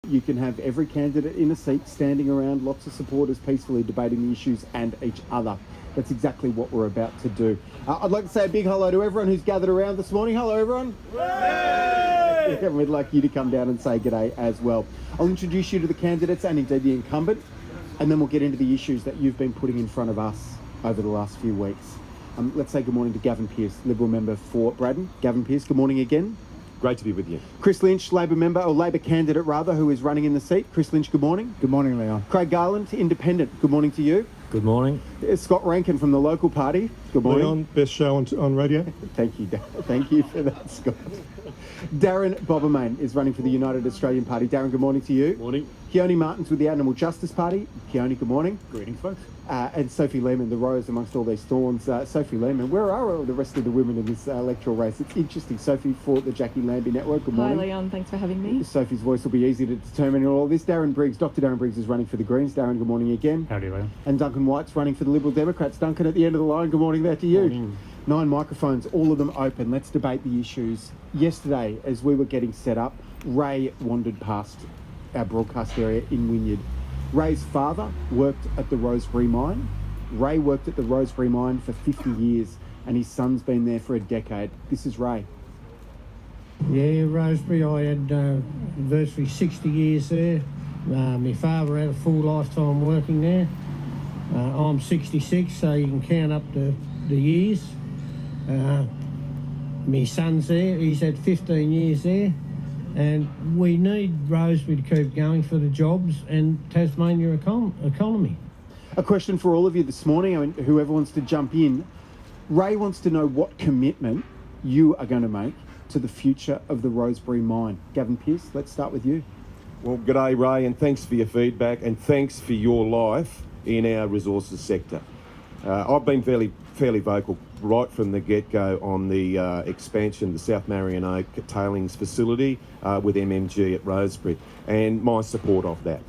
You can have every candidate in a seat, standing around, lots of supporters peacefully debating the issues and each other. That's exactly what we're about to do. I'd like to say a big hello to everyone who's gathered around this morning. Hello, everyone. Yeah, we'd like you to come down and say g'day as well. I'll introduce you to the candidates and indeed the incumbent, and then we'll get into the issues that you've been putting in front of us over the last few weeks. Let's say good morning to Gavin Pearce, Liberal member for Braddon. Gavin Pearce, good morning again. Great to be with you. Chris Lynch, Labor member, or Labor candidate rather, who is running in the seat. Chris Lynch, good morning. Good morning, Leon. Craig Garland, Independent, good morning to you. Good morning. Scott Rankin from the local party, good morning. Leon, best show on radio. Thank you, thank you for that, Scott. Darren Bobbermain is running for the United Australian Party. Darren, good morning to you. Morning. Keone Martins with the Animal Justice Party. Keone, good morning. Greetings, folks. And Sophie Lehman, the rose amongst all these thorns. Sophie Lehman, where are all the rest of the women in this electoral race? It's interesting. Sophie for the Jackie Lambie Network. Good morning. Hi, Leon. Thanks for having me. Sophie's voice will be easy to determine in all of this. Darren Briggs, Dr. Darren Briggs is running for the Greens. Darren, good morning again. Howdy, Leon. And Duncan White's running for the Liberal Democrats. Duncan, at the end of the line, good morning there to you. Morning. 9 microphones, all of them open. Let's debate the issues. Yesterday, as we were getting set up, Ray wandered past our broadcast area in Wynyard. Ray's father worked at the Rosebery mine. Ray worked at the Rosebery mine for 50 years, and his son's been there for a decade. This is Ray. Yeah, Rosebery, I had virtually 60 years there. My father had a full lifetime working there. I'm 66, so you can count up the years. My son's there, he's had 15 years there. And we need Rosebery to keep going for the jobs and Tasmania economy. A question for all of you this morning, I mean, whoever wants to jump in. Ray wants to know what commitment you are going to make to the future of the Rosebery mine. Gavin Pearce, let's start with you. Well, g'day, Ray, and thanks for your feedback, and thanks for your life in our resources sector. I've been fairly vocal right from the get-go on the expansion of the South Marion Oak tailings facility with MMG at Rosebery, and my support of that.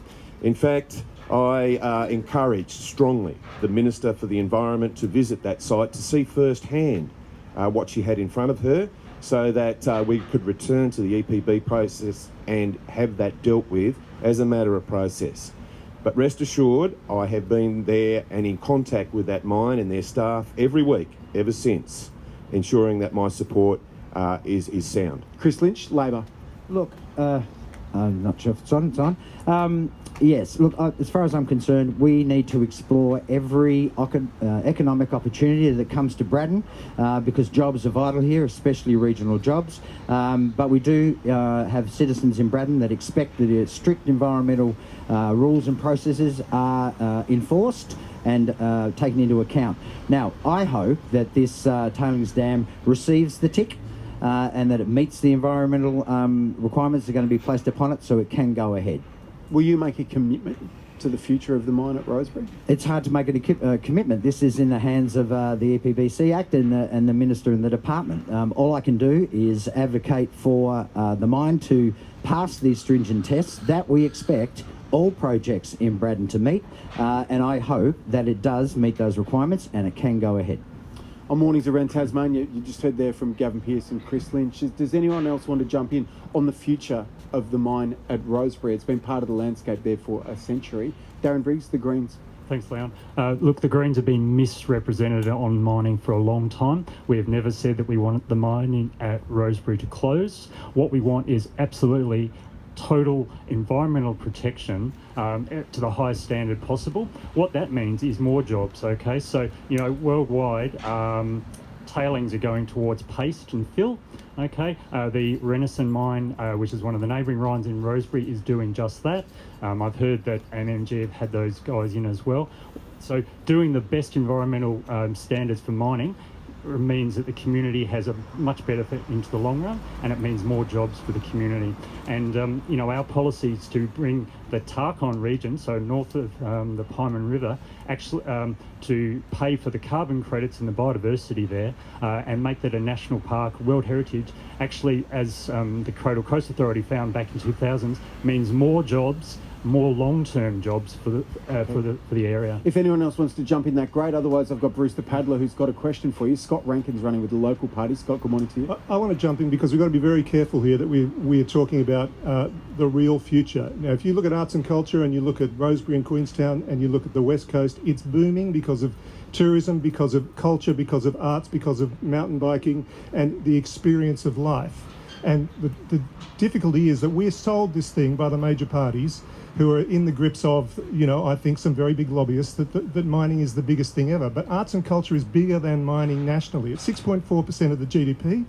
In fact, I encouraged strongly the Minister for the Environment to visit that site to see firsthand what she had in front of her, so that we could return to the EPB process and have that dealt with as a matter of process. But rest assured, I have been there and in contact with that mine and their staff every week ever since, ensuring that my support is sound. Chris Lynch, Labor. Look, I'm not sure if it's on. Yes, look, as far as I'm concerned, we need to explore every economic opportunity that comes to Braddon because jobs are vital here, especially regional jobs. But we do have citizens in Braddon that expect that strict environmental rules and processes are enforced and taken into account. Now, I hope that this tailings dam receives the tick and that it meets the environmental requirements that are going to be placed upon it so it can go ahead. Will you make a commitment to the future of the mine at Rosebery? It's hard to make a commitment. This is in the hands of the EPBC Act and the Minister and the Department. All I can do is advocate for the mine to pass these stringent tests that we expect all projects in Braddon to meet, and I hope that it does meet those requirements and it can go ahead. On Mornings Around Tasmania, you just heard there from Gavin Pearce and Chris Lynch. Does anyone else want to jump in on the future of the mine at Rosebery? It's been part of the landscape there for a century. Darren Briggs, the Greens. Thanks, Leon. Look, the Greens have been misrepresented on mining for a long time. We have never said that we want the mining at Rosebery to close. What we want is absolutely total environmental protection to the highest standard possible. What that means is more jobs, okay? So, you know, worldwide, tailings are going towards paste and fill, okay? The Renison mine, which is one of the neighbouring mines in Rosebery, is doing just that. I've heard that MMG have had those guys in as well. So doing the best environmental standards for mining means that the community has a much better fit into the long run, and it means more jobs for the community. And you know, our policy is to bring the Tarkon region, so north of the Pyman River, actually to pay for the carbon credits and the biodiversity there, and make that a national park, World Heritage. Actually, as the Cradle Coast Authority found back in 2000s, means more jobs more long-term jobs for the area. If anyone else wants to jump in, that great. Otherwise, I've got Bruce the Paddler who's got a question for you. Scott Rankin's running with the local party. Scott, good morning to you. I want to jump in because we've got to be very careful here that we are talking about the real future. Now, if you look at arts and culture and you look at Rosebery and Queenstown and you look at the West Coast, it's booming because of tourism, because of culture, because of arts, because of mountain biking and the experience of life. And the difficulty is that we're sold this thing by the major parties who are in the grips of, I think some very big lobbyists that mining is the biggest thing ever. But arts and culture is bigger than mining nationally. It's 6.4% of the GDP.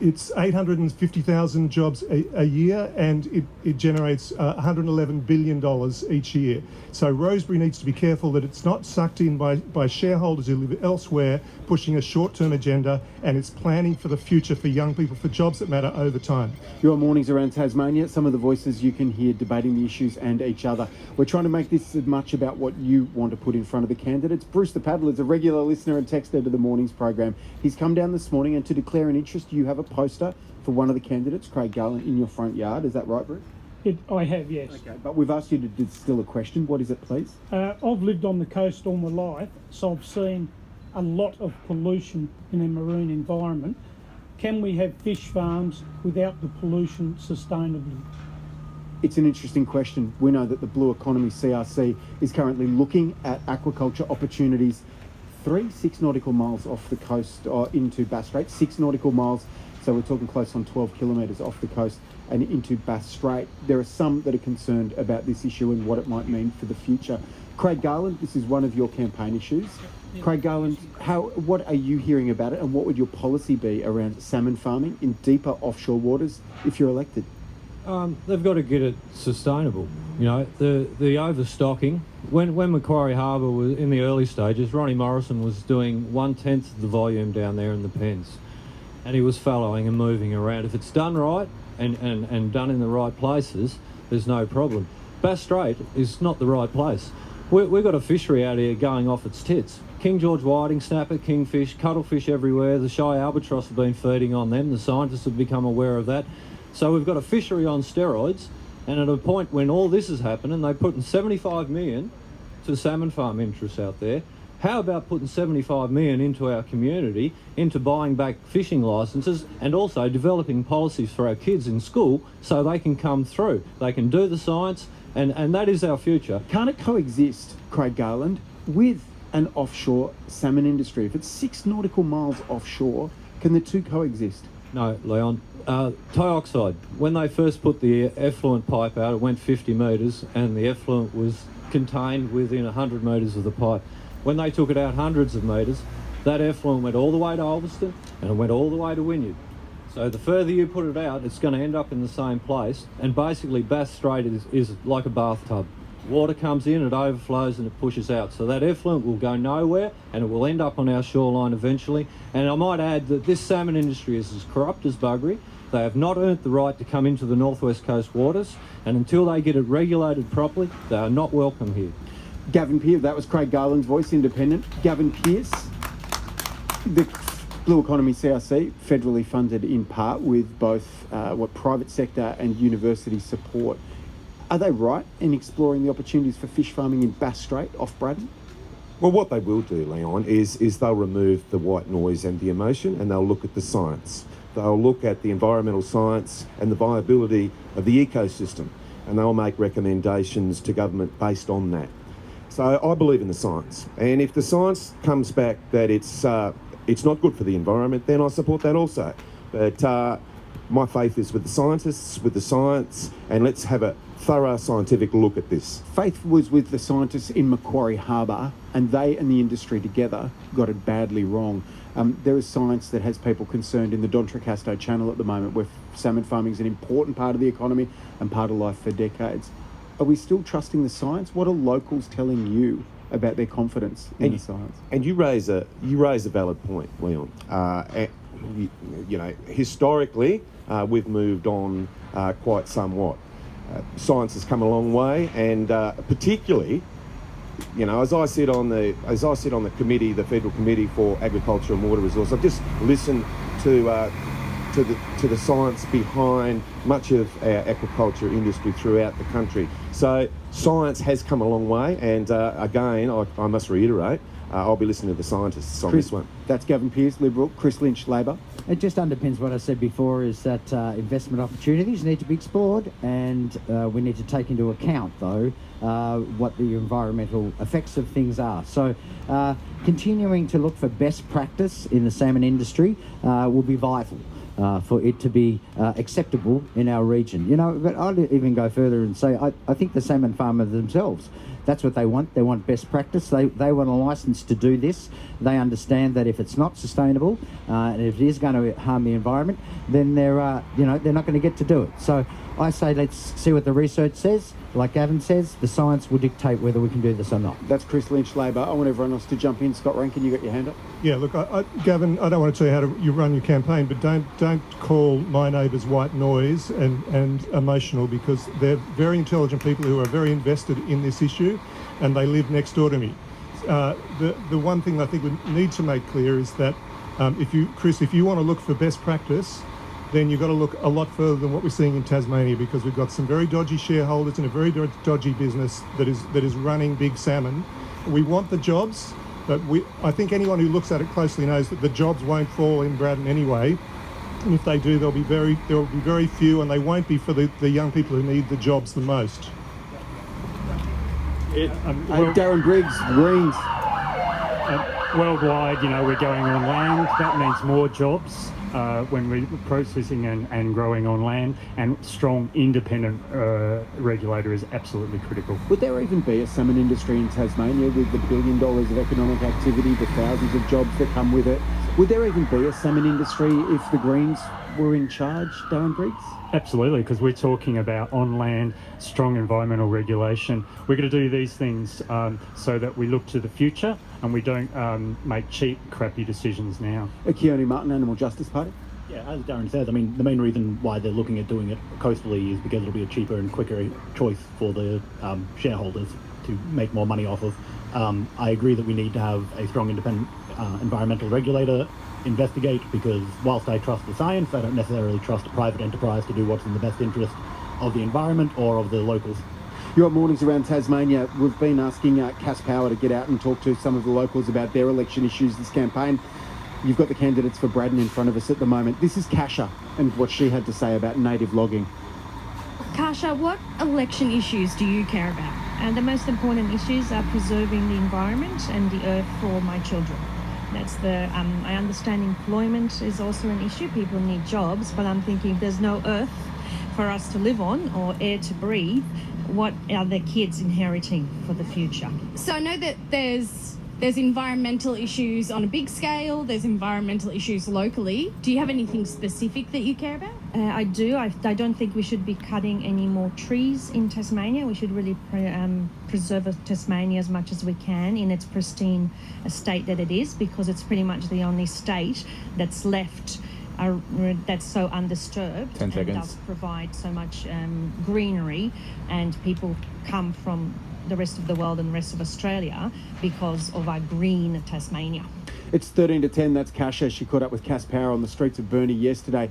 It's 850,000 jobs a year, and it generates $111 billion each year. So Rosebery needs to be careful that it's not sucked in by shareholders who live elsewhere, pushing a short-term agenda, and it's planning for the future for young people, for jobs that matter over time. Your mornings around Tasmania, some of the voices you can hear debating the issues and each other. We're trying to make this as much about what you want to put in front of the candidates. Bruce the Paddler is a regular listener and texter to the morning's program. He's come down this morning, and to declare an interest, you have a poster for one of the candidates, Craig Garland, in your front yard. Is that right, Bruce? I have, yes. Okay, but we've asked you to distill a question. What is it, please? I've lived on the coast all my life, so I've seen a lot of pollution in a marine environment. Can we have fish farms without the pollution sustainably? It's an interesting question. We know that the Blue Economy CRC is currently looking at aquaculture opportunities 6 nautical miles off the coast into Bass Strait, 6 nautical miles. So we're talking close on 12 kilometres off the coast and into Bass Strait. There are some that are concerned about this issue and what it might mean for the future. Craig Garland, this is one of your campaign issues. Yep. Craig Garland, what are you hearing about it, and what would your policy be around salmon farming in deeper offshore waters if you're elected? They've got to get it sustainable. The overstocking. When Macquarie Harbour was in the early stages, Ronnie Morrison was doing 1/10 of the volume down there in the pens. And he was fallowing and moving around. If it's done right and done in the right places, there's no problem. Bass Strait is not the right place. We've got a fishery out here going off its tits. King George whiting, snapper, kingfish, cuttlefish everywhere. The shy albatross have been feeding on them. The scientists have become aware of that. So we've got a fishery on steroids, and at a point when all this is happening, they're putting $75 million to salmon farm interests out there. How about putting $75 million into our community, into buying back fishing licences, and also developing policies for our kids in school so they can come through. They can do the science, and that is our future. Can't it coexist, Craig Garland, with an offshore salmon industry? If it's 6 nautical miles offshore, can the two coexist? No, Leon. Dioxide, when they first put the effluent pipe out, it went 50 metres, and the effluent was contained within 100 metres of the pipe. When they took it out hundreds of metres, that effluent went all the way to Ulverston and it went all the way to Wynyard. So the further you put it out, it's going to end up in the same place. And basically Bass Strait is like a bathtub. Water comes in, it overflows and it pushes out. So that effluent will go nowhere and it will end up on our shoreline eventually. And I might add that this salmon industry is as corrupt as buggery. They have not earned the right to come into the northwest coast waters, and until they get it regulated properly, they are not welcome here. Gavin Pearce, that was Craig Garland's voice, independent. Gavin Pearce, the Blue Economy CRC, federally funded in part with both private sector and university support. Are they right in exploring the opportunities for fish farming in Bass Strait off Braddon? Well, what they will do, Leon, is they'll remove the white noise and the emotion, and they'll look at the science. They'll look at the environmental science and the viability of the ecosystem, and they'll make recommendations to government based on that. So I believe in the science, and if the science comes back that it's not good for the environment, then I support that also. But my faith is with the scientists, with the science, and let's have a thorough scientific look at this. Faith was with the scientists in Macquarie Harbour, and they and the industry together got it badly wrong. There is science that has people concerned in the D'Entrecasteaux Channel at the moment, where salmon farming is an important part of the economy and part of life for decades. Are we still trusting the science? What are locals telling you about their confidence in the science? And you raise a valid point, Leon. Historically, we've moved on quite somewhat. Science has come a long way, and particularly, as I sit on the committee, the Federal Committee for Agriculture and Water Resources, I've just listened to to the science behind much of our aquaculture industry throughout the country. So science has come a long way, and again, I must reiterate, I'll be listening to the scientists on this one. That's Gavin Pearce, Liberal, Chris Lynch, Labor. It just underpins what I said before, is that investment opportunities need to be explored, and we need to take into account, though, what the environmental effects of things are. So continuing to look for best practice in the salmon industry will be vital for it to be acceptable in our region. You know, but I'd even go further and say I think the salmon farmers themselves, that's what they want. They want best practice. They want a license to do this. They understand that if it's not sustainable and if it is going to harm the environment, then they're not going to get to do it. So I say let's see what the research says. Like Gavin says, the science will dictate whether we can do this or not. That's Chris Lynch, Labor. I want everyone else to jump in. Scott Rankin, you got your hand up? Yeah, look, Gavin, I don't want to tell you how you run your campaign, but don't call my neighbours white noise and emotional, because they're very intelligent people who are very invested in this issue, and they live next door to me. The one thing I think we need to make clear is that if you want to look for best practice, then you've got to look a lot further than what we're seeing in Tasmania, because we've got some very dodgy shareholders and a very dodgy business that is running big salmon. We want the jobs, but I think anyone who looks at it closely knows that the jobs won't fall in Braddon anyway. And if they do, there will be very few, and they won't be for the young people who need the jobs the most. Darren Briggs, Greens. Worldwide, we're going on land. That means more jobs when we're processing and growing on land, and strong independent regulator is absolutely critical. Would there even be a salmon industry in Tasmania with the $1 billion of economic activity, the thousands of jobs that come with it? Would there even be a salmon industry if the Greens were in charge, Darren Briggs? Absolutely, because we're talking about on land, strong environmental regulation. We're going to do these things so that we look to the future and we don't make cheap, crappy decisions now. Keone Martin, Animal Justice Party. Yeah, as Darren said, I mean, the main reason why they're looking at doing it coastally is because it'll be a cheaper and quicker choice for the shareholders to make more money off of. I agree that we need to have a strong independent environmental regulator investigate, because whilst I trust the science, I don't necessarily trust a private enterprise to do what's in the best interest of the environment or of the locals. You're at Mornings Around Tasmania. We've been asking Cass Power to get out and talk to some of the locals about their election issues this campaign. You've got the candidates for Braddon in front of us at the moment. This is Kasha and what she had to say about native logging. Kasha, what election issues do you care about? And the most important issues are preserving the environment and the earth for my children. That's I understand employment is also an issue. People need jobs, but I'm thinking if there's no earth for us to live on or air to breathe, what are the kids inheriting for the future? So I know that there's environmental issues on a big scale, there's environmental issues locally. Do you have anything specific that you care about? I do. I don't think we should be cutting any more trees in Tasmania. We should really preserve Tasmania as much as we can in its pristine state that it is, because it's pretty much the only state that's left that's so undisturbed. 10 seconds. And does provide so much greenery, and people come from the rest of the world and the rest of Australia because of our green Tasmania. It's 13-10. That's Kasha. She caught up with Cass Power on the streets of Burnie yesterday.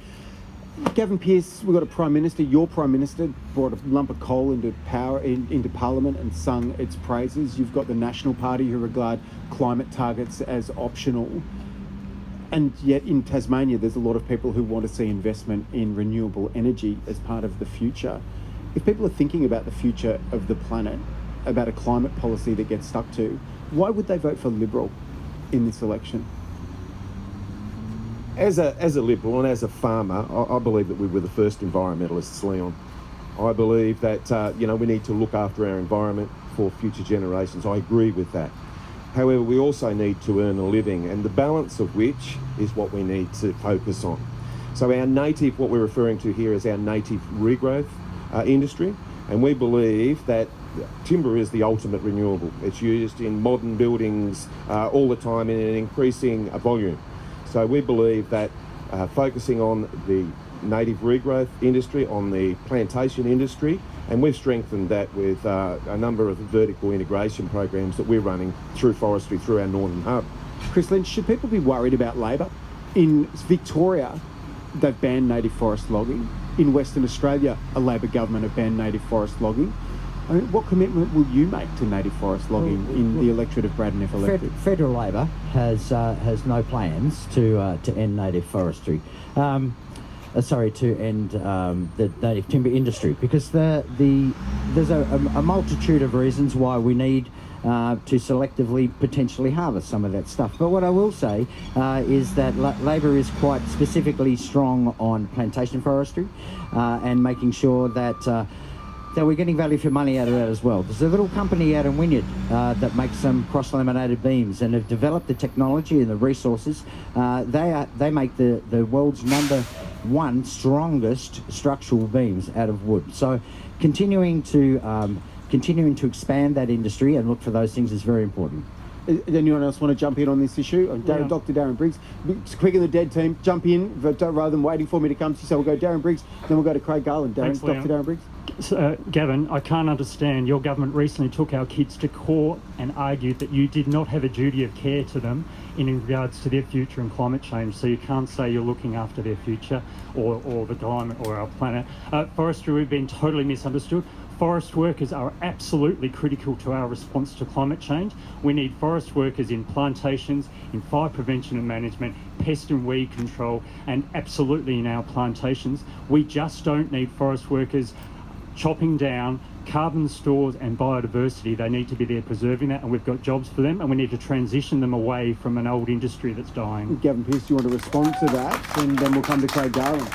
Gavin Pearce, we've got a Prime Minister. Your Prime Minister brought a lump of coal into Parliament and sung its praises. You've got the National Party who regard climate targets as optional. And yet in Tasmania, there's a lot of people who want to see investment in renewable energy as part of the future. If people are thinking about the future of the planet, about a climate policy that gets stuck to, why would they vote for Liberal in this election? As a Liberal and as a farmer, I believe that we were the first environmentalists, Leon. I believe that we need to look after our environment for future generations. I agree with that. However, we also need to earn a living, and the balance of which is what we need to focus on. So what we're referring to here is our native regrowth industry, and we believe that timber is the ultimate renewable. It's used in modern buildings all the time in an increasing volume. So we believe that focusing on the native regrowth industry, on the plantation industry, and we've strengthened that with a number of vertical integration programs that we're running through forestry, through our Northern Hub. Chris Lynch, should people be worried about Labor? In Victoria, they've banned native forest logging. In Western Australia, a Labor government have banned native forest logging. I mean, what commitment will you make to native forest logging in the electorate of Braddon if elected? Federal Labor has no plans to end native forestry. To end the native timber industry, because there's a multitude of reasons why we need to selectively potentially harvest some of that stuff. But what I will say is that Labor is quite specifically strong on plantation forestry and making sure that we're getting value for money out of that as well. There's a little company out in Wynyard that makes some cross-laminated beams and have developed the technology and the resources. They make the world's #1 strongest structural beams out of wood. So continuing to expand that industry and look for those things is very important. Anyone else want to jump in on this issue? Dr. Darren Briggs, it's quick in the dead team, jump in rather than waiting for me to come to you. So we'll go Darren Briggs, then we'll go to Craig Garland. Thanks, Dr. Darren Briggs. Gavin, I can't understand. Your government recently took our kids to court and argued that you did not have a duty of care to them in regards to their future and climate change. So you can't say you're looking after their future or the climate or our planet. Forestry, we've been totally misunderstood. Forest workers are absolutely critical to our response to climate change. We need forest workers in plantations, in fire prevention and management, pest and weed control, and absolutely in our plantations. We just don't need forest workers chopping down carbon stores and biodiversity. They need to be there preserving that, and we've got jobs for them, and we need to transition them away from an old industry that's dying. Gavin Pearce, you want to respond to that? And then we'll come to Craig Garland.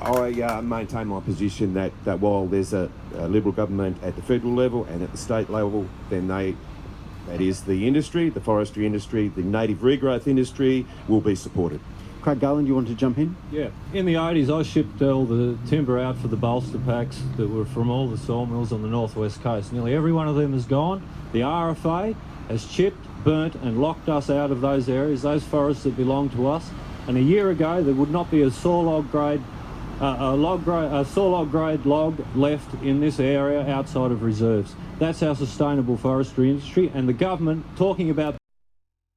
I maintain my position that while there's a Liberal government at the federal level and at the state level, then that is the industry, the forestry industry, the native regrowth industry will be supported. Craig Garland, you want to jump in? Yeah. In the 80s, I shipped all the timber out for the bolster packs that were from all the sawmills on the northwest coast. Nearly every one of them is gone. The RFA has chipped, burnt and locked us out of those areas, those forests that belong to us. And a year ago, there would not be a sawlog grade log left in this area outside of reserves. That's our sustainable forestry industry, and the government talking about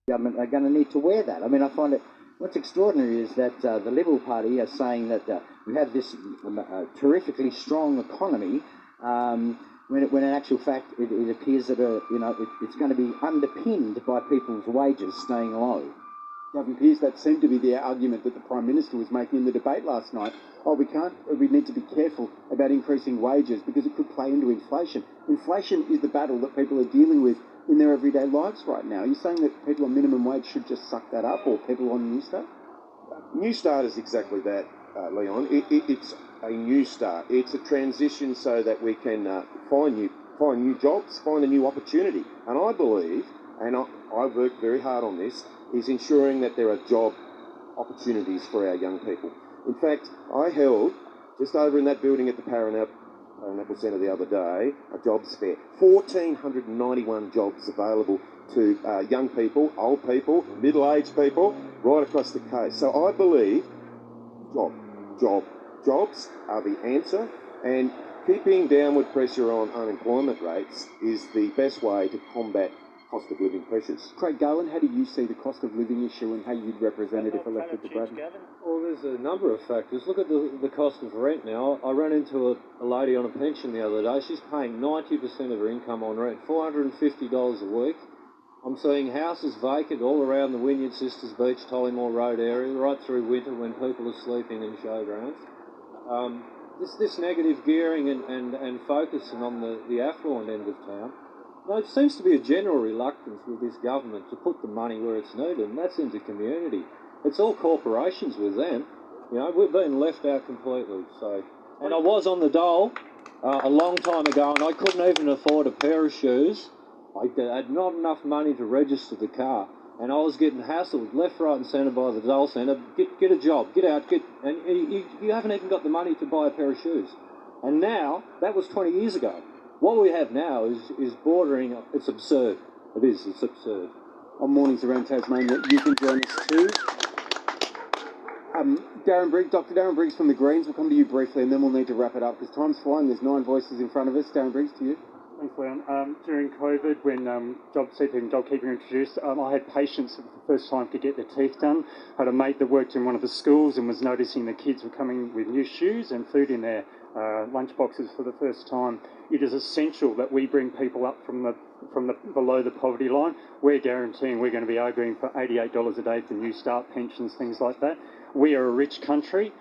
government are going to need to wear that. I mean, I find it, what's extraordinary is that the Liberal Party are saying that we have this terrifically strong economy, when in actual fact it appears that it's going to be underpinned by people's wages staying low. Gavin Pearce, that seemed to be the argument that the Prime Minister was making in the debate last night. We need to be careful about increasing wages because it could play into inflation. Inflation is the battle that people are dealing with in their everyday lives right now. Are you saying that people on minimum wage should just suck that up, or people on New Start? New Start is exactly that, Leon. It's a new start. It's a transition so that we can find new jobs, find a new opportunity. And I believe, and I've worked very hard on this, is ensuring that there are job opportunities for our young people. In fact, I held, just over in that building at the Paranaple Centre the other day, a jobs fair. 1,491 jobs available to young people, old people, middle-aged people, right across the coast. So I believe jobs are the answer, and keeping downward pressure on unemployment rates is the best way to combat cost of living pressures. Craig Garland, how do you see the cost of living issue and how you'd represent it if elected to Braddon? Well, there's a number of factors. Look at the cost of rent now. I ran into a lady on a pension the other day. She's paying 90% of her income on rent, $450 a week. I'm seeing houses vacant all around the Wynyard Sisters Beach, Tollymore Road area, right through winter when people are sleeping in showgrounds. This negative gearing and focusing on the affluent end of town. No, it seems to be a general reluctance with this government to put the money where it's needed, and that's into community. It's all corporations with them. We've been left out completely. So, and I was on the dole a long time ago, and I couldn't even afford a pair of shoes. I had not enough money to register the car, and I was getting hassled left, right, and centre by the dole centre. Get a job, get out, and you haven't even got the money to buy a pair of shoes. And now that was 20 years ago. What we have now is bordering, it's absurd. It's absurd. On Mornings Around Tasmania, you can join us too. Dr. Darren Briggs from the Greens, we'll come to you briefly and then we'll need to wrap it up because time's flying. There's 9 voices in front of us. Darren Briggs, to you. Thanks, Leon. During COVID, when JobSeeker and JobKeeper introduced, I had patients for the first time to get their teeth done. I had a mate that worked in one of the schools and was noticing the kids were coming with new shoes and food in their lunch boxes for the first time. It is essential that we bring people up from the below the poverty line. We're guaranteeing we're going to be arguing for $88 a day for New Start pensions, things like that. We are a rich country.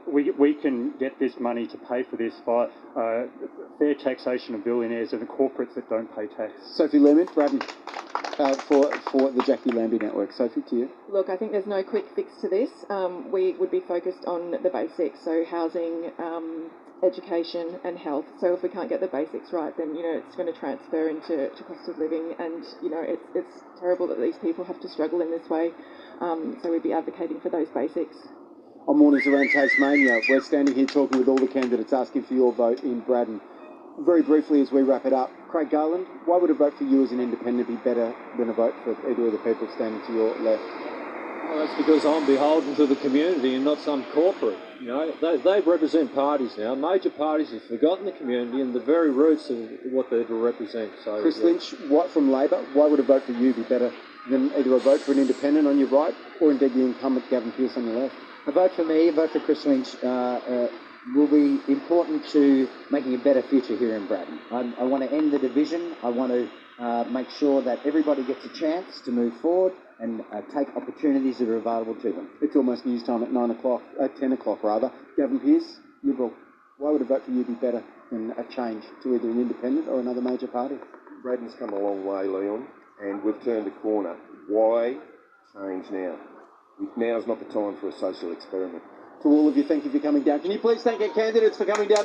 We can get this money to pay for this by fair taxation of billionaires and the corporates that don't pay tax. Sophie Lerman, Braddon, for the Jackie Lambie Network. Sophie, to you. Look, I think there's no quick fix to this. We would be focused on the basics, so housing, education and health. So if we can't get the basics right, then, it's going to transfer into cost of living, and, it's terrible that these people have to struggle in this way. So we'd be advocating for those basics. On Mornings Around Tasmania, we're standing here talking with all the candidates asking for your vote in Braddon. Very briefly as we wrap it up, Craig Garland, why would a vote for you as an independent be better than a vote for either of the people standing to your left? Well, that's because I'm beholden to the community and not some corporate. They represent parties now. Major parties have forgotten the community and the very roots of what they're to represent. So, Chris Lynch, White from Labor, why would a vote for you be better than either a vote for an independent on your right or indeed the incumbent Gavin Pearce on your left? A vote for me, a vote for Chris Lynch will be important to making a better future here in Braddon. I want to end the division. I want to make sure that everybody gets a chance to move forward and take opportunities that are available to them. It's almost news time at 10 o'clock rather. Gavin Pearce, Liberal, why would a vote for you be better than a change to either an independent or another major party? Braddon's come a long way, Leon, and we've turned a corner. Why change now? Now's not the time for a social experiment. To all of you, thank you for coming down. Can you please thank our candidates for coming down?